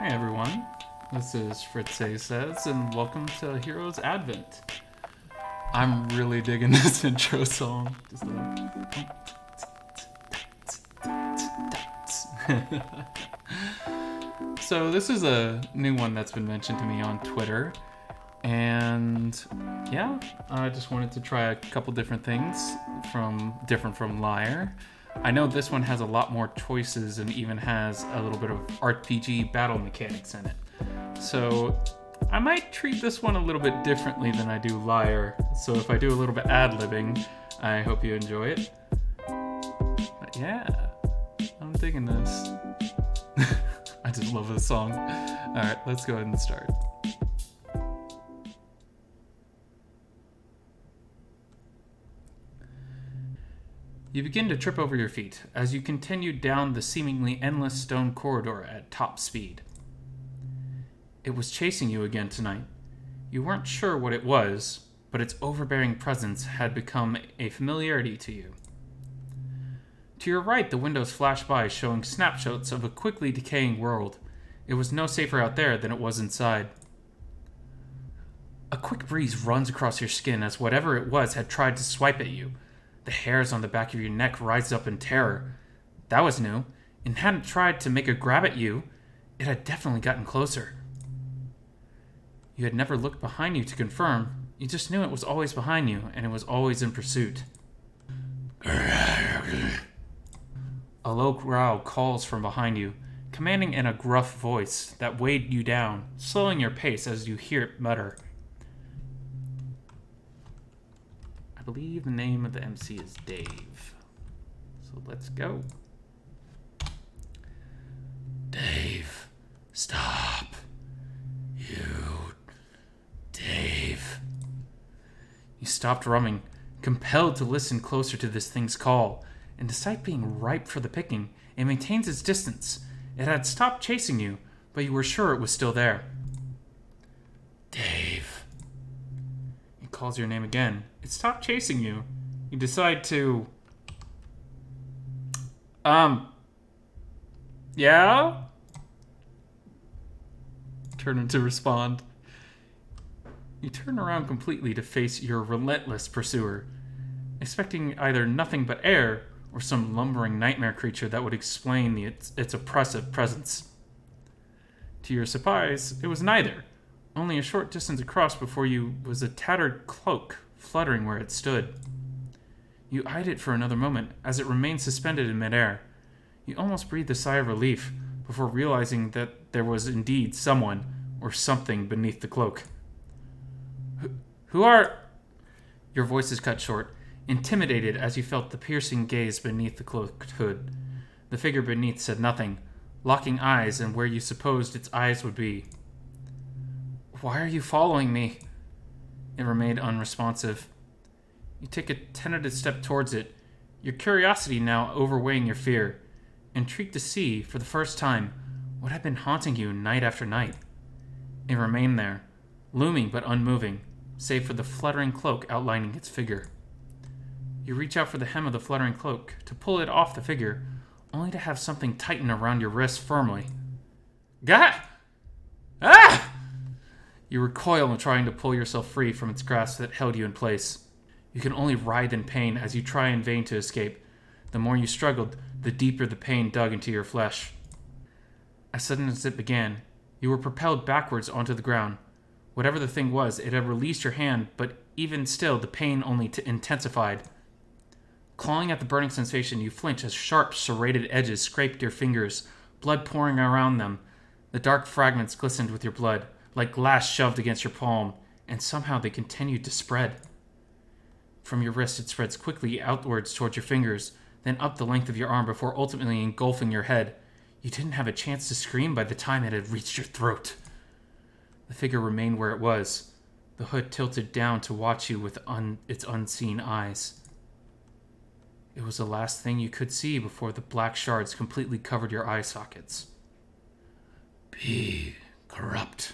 Hi everyone, this is Fritz-Ay Says, and welcome to Heroes Advent. I'm really digging this intro song. Just So this is a new one that's been mentioned to me on Twitter, and yeah, I just wanted to try a couple different things different from Lyre. I know this one has a lot more choices and even has a little bit of RPG battle mechanics in it. So I might treat this one a little bit differently than I do Lyre. So if I do a little bit ad-libbing, I hope you enjoy it. But yeah, I'm digging this. I just love this song. Alright, let's go ahead and start. You begin to trip over your feet as you continue down the seemingly endless stone corridor at top speed. It was chasing you again tonight. You weren't sure what it was, but its overbearing presence had become a familiarity to you. To your right, the windows flash by, showing snapshots of a quickly decaying world. It was no safer out there than it was inside. A quick breeze runs across your skin as whatever it was had tried to swipe at you. The hairs on the back of your neck rise up in terror. That was new. It hadn't tried to make a grab at you. It had definitely gotten closer. You had never looked behind you to confirm. You just knew it was always behind you, and it was always in pursuit. A low growl calls from behind you, commanding in a gruff voice that weighed you down, slowing your pace as you hear it mutter. I believe the name of the MC is Dave. So let's go. Dave, stop. Dave. You stopped rumming, compelled to listen closer to this thing's call, and despite being ripe for the picking, it maintains its distance. It had stopped chasing you, but you were sure it was still there. Dave. It calls your name again. It stopped chasing you. You decide to... Yeah? Turn him to respond. You turn around completely to face your relentless pursuer, expecting either nothing but air or some lumbering nightmare creature that would explain its oppressive presence. To your surprise, it was neither. Only a short distance across before you was a tattered cloak fluttering where it stood. You eyed it for another moment as it remained suspended in midair. You almost breathed a sigh of relief before realizing that there was indeed someone or something beneath the cloak. Who are... Your voice is cut short, intimidated as you felt the piercing gaze beneath the cloaked hood. The figure beneath said nothing, locking eyes and where you supposed its eyes would be. Why are you following me? It remained unresponsive. You take a tentative step towards it, your curiosity now overweighing your fear, intrigued to see, for the first time, what had been haunting you night after night. It remained there, looming but unmoving, save for the fluttering cloak outlining its figure. You reach out for the hem of the fluttering cloak to pull it off the figure, only to have something tighten around your wrist firmly. Gah! Ah! You recoil in trying to pull yourself free from its grasp that held you in place. You can only writhe in pain as you try in vain to escape. The more you struggled, the deeper the pain dug into your flesh. As sudden as it began, you were propelled backwards onto the ground. Whatever the thing was, it had released your hand, but even still, the pain only intensified. Clawing at the burning sensation, you flinched as sharp, serrated edges scraped your fingers, blood pouring around them. The dark fragments glistened with your blood, like glass shoved against your palm, and somehow they continued to spread. From your wrist, it spreads quickly outwards towards your fingers, then up the length of your arm before ultimately engulfing your head. You didn't have a chance to scream by the time it had reached your throat. The figure remained where it was, the hood tilted down to watch you with its unseen eyes. It was the last thing you could see before the black shards completely covered your eye sockets. Be corrupt.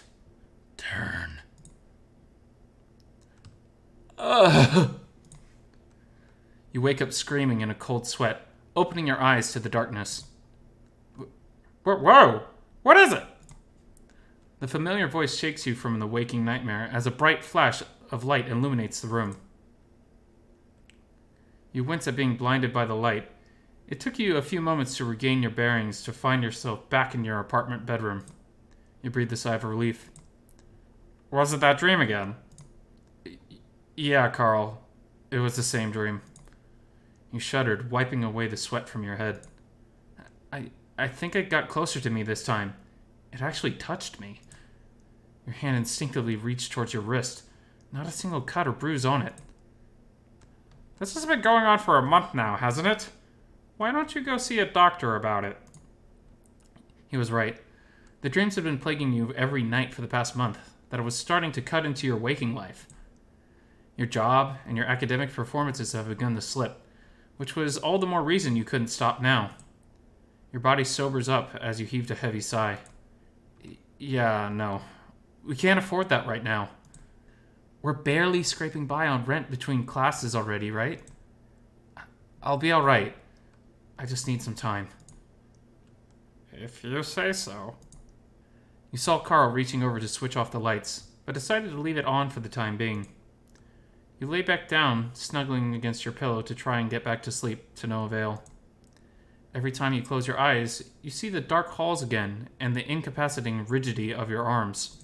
Turn. Ugh. You wake up screaming in a cold sweat, opening your eyes to the darkness. Whoa! What is it? The familiar voice shakes you from the waking nightmare as a bright flash of light illuminates the room. You wince at being blinded by the light. It took you a few moments to regain your bearings to find yourself back in your apartment bedroom. You breathe a sigh of relief. Was it that dream again? Yeah, Carl. It was the same dream. You shuddered, wiping away the sweat from your head. I think it got closer to me this time. It actually touched me. Your hand instinctively reached towards your wrist. Not a single cut or bruise on it. This has been going on for a month now, hasn't it? Why don't you go see a doctor about it? He was right. The dreams had been plaguing you every night for the past month, that it was starting to cut into your waking life. Your job and your academic performances have begun to slip, which was all the more reason you couldn't stop now. Your body sobers up as you heaved a heavy sigh. Yeah, no. We can't afford that right now. We're barely scraping by on rent between classes already, right? I'll be alright. I just need some time. If you say so. You saw Carl reaching over to switch off the lights, but decided to leave it on for the time being. You lay back down, snuggling against your pillow to try and get back to sleep, to no avail. Every time you close your eyes, you see the dark halls again and the incapacitating rigidity of your arms.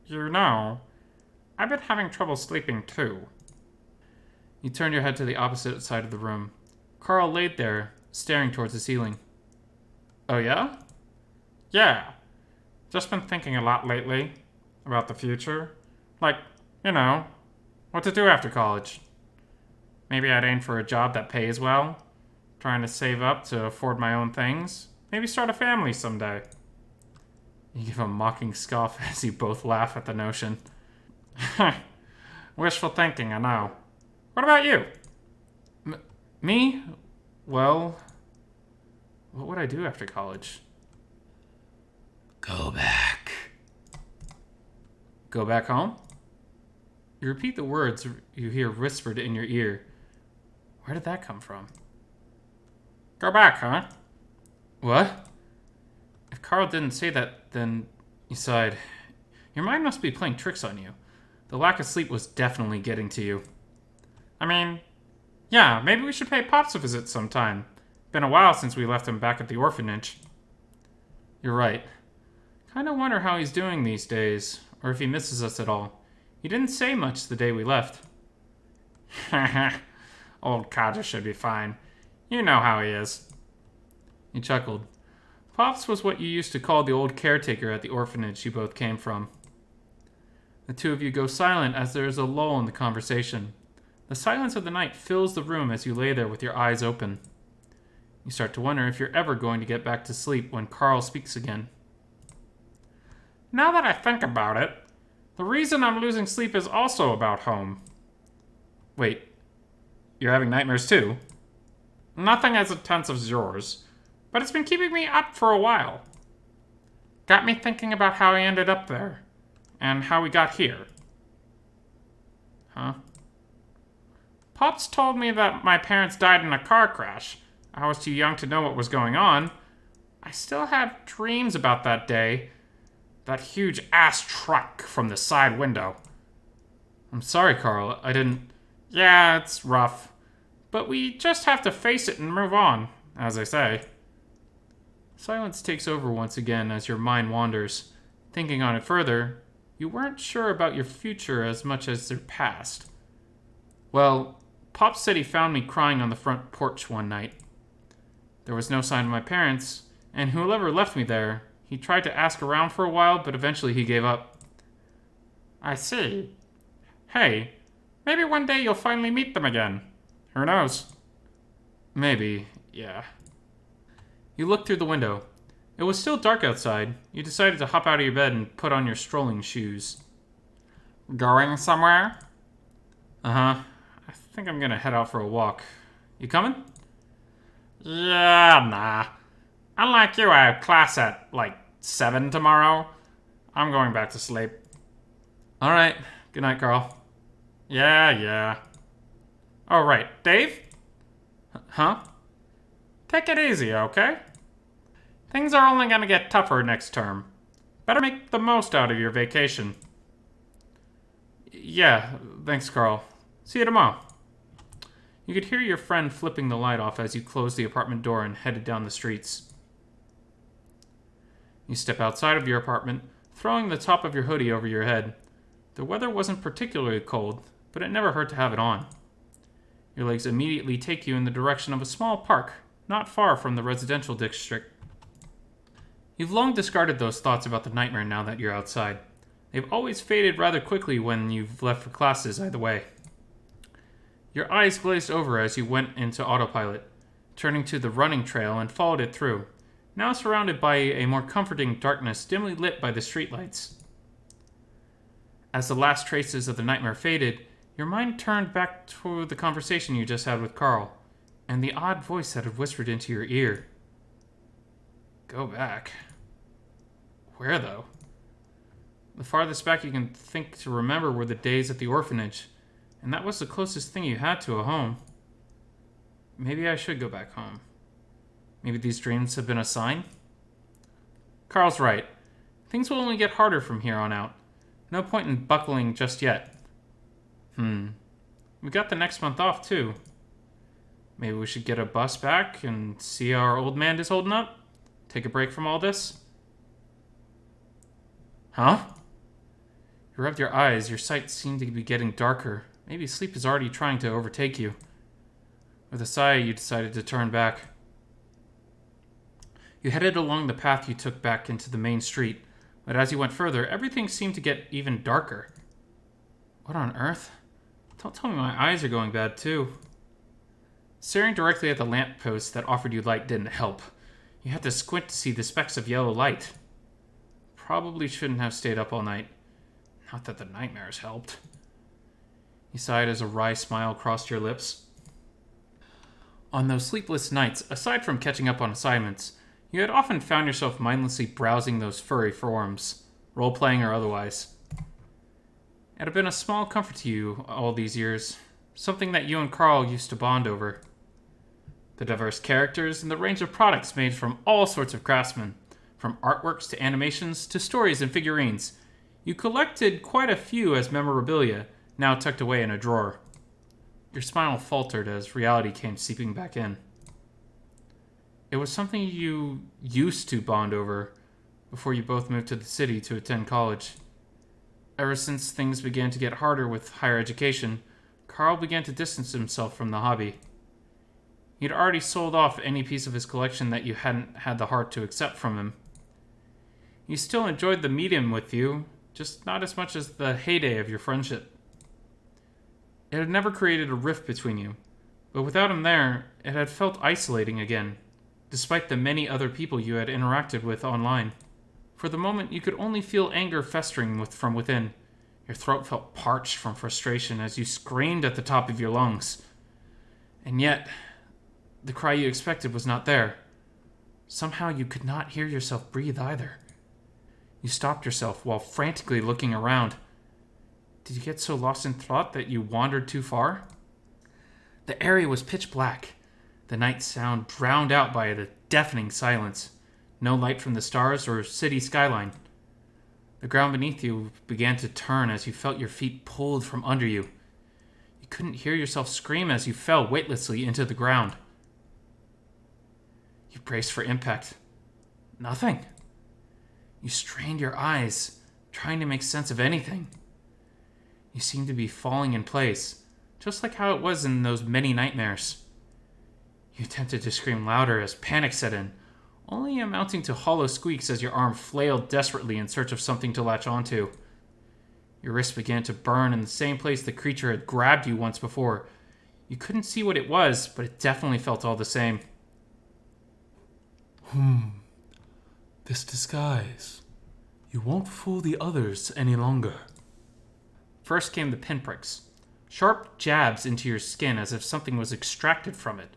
You know, I've been having trouble sleeping too. You turned your head to the opposite side of the room. Carl laid there, staring towards the ceiling. Oh yeah? Yeah. Just been thinking a lot lately about the future. Like, you know, what to do after college. Maybe I'd aim for a job that pays well. Trying to save up to afford my own things. Maybe start a family someday. You give a mocking scoff as you both laugh at the notion. Wishful thinking, I know. What about you? Me? Well, what would I do after college? Go back. Go back home? You repeat the words you hear whispered in your ear. Where did that come from? Go back, huh? What? If Carl didn't say that, then you sighed. Your mind must be playing tricks on you. The lack of sleep was definitely getting to you. I mean, yeah, maybe we should pay Pops a visit sometime. Been a while since we left him back at the orphanage. You're right. Kinda wonder how he's doing these days, or if he misses us at all. He didn't say much the day we left. Old Kaja should be fine. You know how he is. He chuckled. Pops was what you used to call the old caretaker at the orphanage you both came from. The two of you go silent as there is a lull in the conversation. The silence of the night fills the room as you lay there with your eyes open. You start to wonder if you're ever going to get back to sleep when Carl speaks again. Now that I think about it, the reason I'm losing sleep is also about home. Wait, you're having nightmares too? Nothing as intense as yours, but it's been keeping me up for a while. Got me thinking about how I ended up there, and how we got here. Huh? Pops told me that my parents died in a car crash. I was too young to know what was going on. I still have dreams about that day. That huge ass truck from the side window. I'm sorry, Carl. I didn't... Yeah, it's rough. But we just have to face it and move on, as they say. Silence takes over once again as your mind wanders. Thinking on it further, you weren't sure about your future as much as your past. Well, Pop said he found me crying on the front porch one night. There was no sign of my parents, and whoever left me there, he tried to ask around for a while, but eventually he gave up. I see. Hey, maybe one day you'll finally meet them again. Who knows? Maybe, yeah. You looked through the window. It was still dark outside. You decided to hop out of your bed and put on your strolling shoes. Going somewhere? Uh-huh. I think I'm gonna head out for a walk. You coming? Yeah, nah. Unlike you, I have class at, 7 tomorrow. I'm going back to sleep. Alright. Good night, Carl. Yeah. Oh, right. Dave? Huh? Take it easy, okay? Things are only gonna get tougher next term. Better make the most out of your vacation. Yeah, thanks, Carl. See you tomorrow. You could hear your friend flipping the light off as you closed the apartment door and headed down the streets. You step outside of your apartment, throwing the top of your hoodie over your head. The weather wasn't particularly cold, but it never hurt to have it on. Your legs immediately take you in the direction of a small park, not far from the residential district. You've long discarded those thoughts about the nightmare now that you're outside. They've always faded rather quickly when you've left for classes either way. Your eyes glazed over as you went into autopilot, turning to the running trail and followed it through, now surrounded by a more comforting darkness dimly lit by the streetlights. As the last traces of the nightmare faded, your mind turned back to the conversation you just had with Carl, and the odd voice that had whispered into your ear. Go back. Where, though? The farthest back you can think to remember were the days at the orphanage, and that was the closest thing you had to a home. Maybe I should go back home. Maybe these dreams have been a sign? Carl's right. Things will only get harder from here on out. No point in buckling just yet. We got the next month off, too. Maybe we should get a bus back and see how our old man is holding up? Take a break from all this? Huh? You rubbed your eyes. Your sight seemed to be getting darker. Maybe sleep is already trying to overtake you. With a sigh, you decided to turn back. You headed along the path you took back into the main street, but as you went further, everything seemed to get even darker. What on earth? Don't tell me my eyes are going bad, too. Staring directly at the lamppost that offered you light didn't help. You had to squint to see the specks of yellow light. Probably shouldn't have stayed up all night. Not that the nightmares helped. You sighed as a wry smile crossed your lips. On those sleepless nights, aside from catching up on assignments, you had often found yourself mindlessly browsing those furry forums, role-playing or otherwise. It had been a small comfort to you all these years, something that you and Carl used to bond over. The diverse characters and the range of products made from all sorts of craftsmen, from artworks to animations to stories and figurines. You collected quite a few as memorabilia, now tucked away in a drawer. Your smile faltered as reality came seeping back in. It was something you used to bond over before you both moved to the city to attend college. Ever since things began to get harder with higher education, Carl began to distance himself from the hobby. He'd already sold off any piece of his collection that you hadn't had the heart to accept from him. He still enjoyed the medium with you, just not as much as the heyday of your friendship. It had never created a rift between you, but without him there, it had felt isolating again, despite the many other people you had interacted with online. For the moment, you could only feel anger festering from within. Your throat felt parched from frustration as you screamed at the top of your lungs. And yet, the cry you expected was not there. Somehow you could not hear yourself breathe either. You stopped yourself while frantically looking around. Did you get so lost in thought that you wandered too far? The area was pitch black, the night sound drowned out by the deafening silence. No light from the stars or city skyline. The ground beneath you began to turn as you felt your feet pulled from under you. You couldn't hear yourself scream as you fell weightlessly into the ground. You braced for impact. Nothing. You strained your eyes, trying to make sense of anything. You seemed to be falling in place, just like how it was in those many nightmares. You attempted to scream louder as panic set in, only amounting to hollow squeaks as your arm flailed desperately in search of something to latch onto. Your wrist began to burn in the same place the creature had grabbed you once before. You couldn't see what it was, but it definitely felt all the same. This disguise. You won't fool the others any longer. First came the pinpricks, sharp jabs into your skin as if something was extracted from it.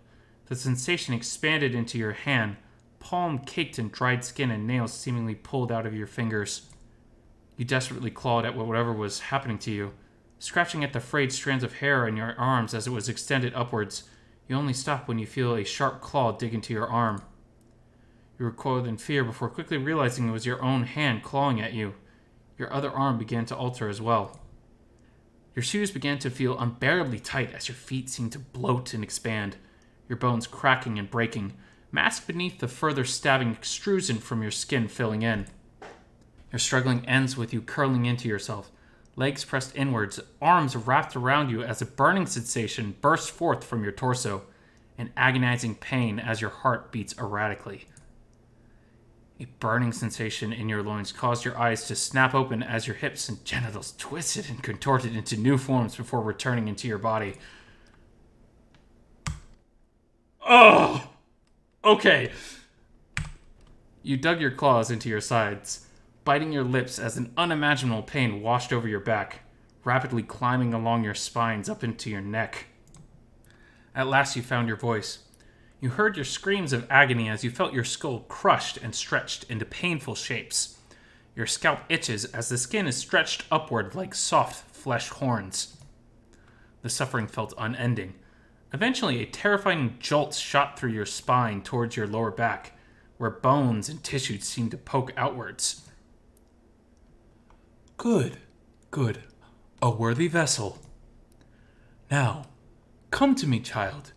The sensation expanded into your hand, palm caked in dried skin and nails seemingly pulled out of your fingers. You desperately clawed at whatever was happening to you, scratching at the frayed strands of hair in your arms as it was extended upwards. You only stop when you feel a sharp claw dig into your arm. You recoiled in fear before quickly realizing it was your own hand clawing at you. Your other arm began to alter as well. Your shoes began to feel unbearably tight as your feet seemed to bloat and expand, your bones cracking and breaking, masked beneath the further stabbing extrusion from your skin filling in. Your struggling ends with you curling into yourself, legs pressed inwards, arms wrapped around you as a burning sensation burst forth from your torso, an agonizing pain as your heart beats erratically. A burning sensation in your loins caused your eyes to snap open as your hips and genitals twisted and contorted into new forms before returning into your body. Oh! Okay. You dug your claws into your sides, biting your lips as an unimaginable pain washed over your back, rapidly climbing along your spines up into your neck. At last you found your voice. You heard your screams of agony as you felt your skull crushed and stretched into painful shapes. Your scalp itches as the skin is stretched upward like soft flesh horns. The suffering felt unending. Eventually, a terrifying jolt shot through your spine towards your lower back, where bones and tissue seemed to poke outwards. Good. A worthy vessel. Now, come to me, child.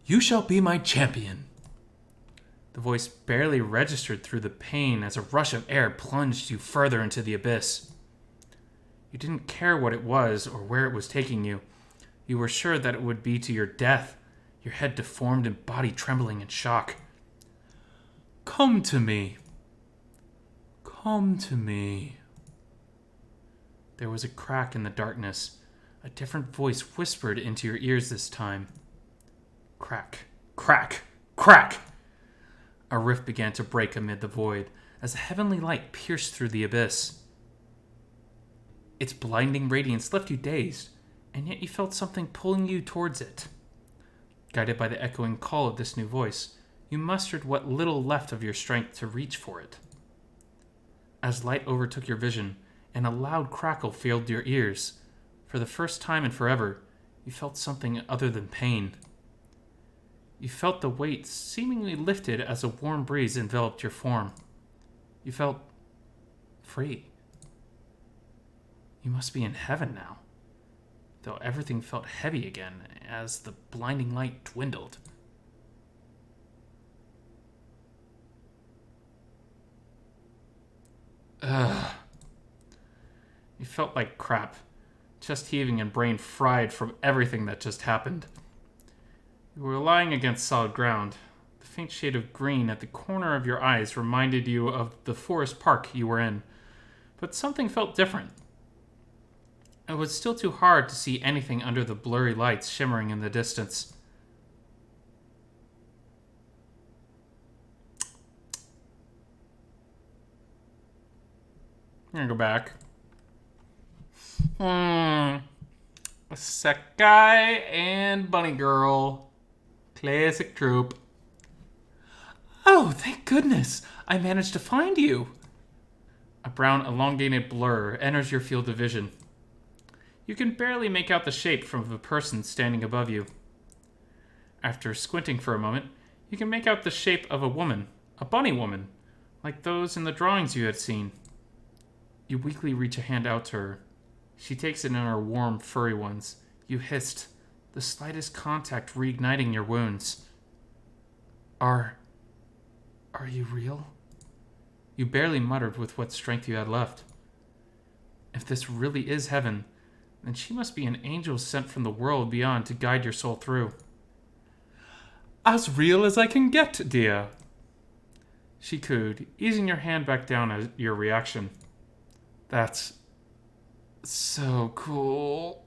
You shall be my champion. The voice barely registered through the pain as a rush of air plunged you further into the abyss. You didn't care what it was or where it was taking you. You were sure that it would be to your death, your head deformed and body trembling in shock. Come to me. Come to me. There was a crack in the darkness. A different voice whispered into your ears this time. Crack, crack, crack! A rift began to break amid the void as a heavenly light pierced through the abyss. Its blinding radiance left you dazed, and yet you felt something pulling you towards it. Guided by the echoing call of this new voice, you mustered what little left of your strength to reach for it. As light overtook your vision, and a loud crackle filled your ears, for the first time in forever, you felt something other than pain. You felt the weight seemingly lifted as a warm breeze enveloped your form. You felt free. You must be in heaven now, though everything felt heavy again as the blinding light dwindled. Ugh. You felt like crap, chest heaving and brain fried from everything that just happened. You were lying against solid ground. The faint shade of green at the corner of your eyes reminded you of the forest park you were in, but something felt different. It was still too hard to see anything under the blurry lights shimmering in the distance. I'm gonna go back. Isekai and Bunny Girl. Classic trope. Oh, thank goodness! I managed to find you! A brown, elongated blur enters your field of vision. You can barely make out the shape from the person standing above you. After squinting for a moment, you can make out the shape of a woman, a bunny woman, like those in the drawings you had seen. You weakly reach a hand out to her. She takes it in her warm, furry ones. You hissed, the slightest contact reigniting your wounds. Are you real? You barely muttered with what strength you had left. If this really is heaven, then she must be an angel sent from the world beyond to guide your soul through. As real as I can get, dear. She cooed, easing your hand back down at your reaction. That's so cool.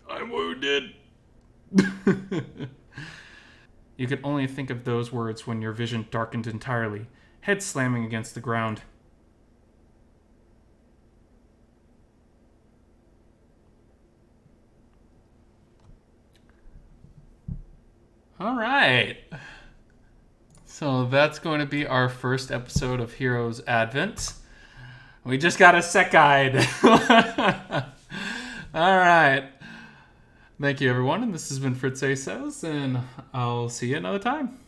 I'm wounded. You could only think of those words when your vision darkened entirely, head slamming against the ground. All right. So that's going to be our first episode of Heroes Advent. We just got a set guide. All right. Thank you, everyone. And this has been Fritz-Ay Says, and I'll see you another time.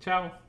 Ciao.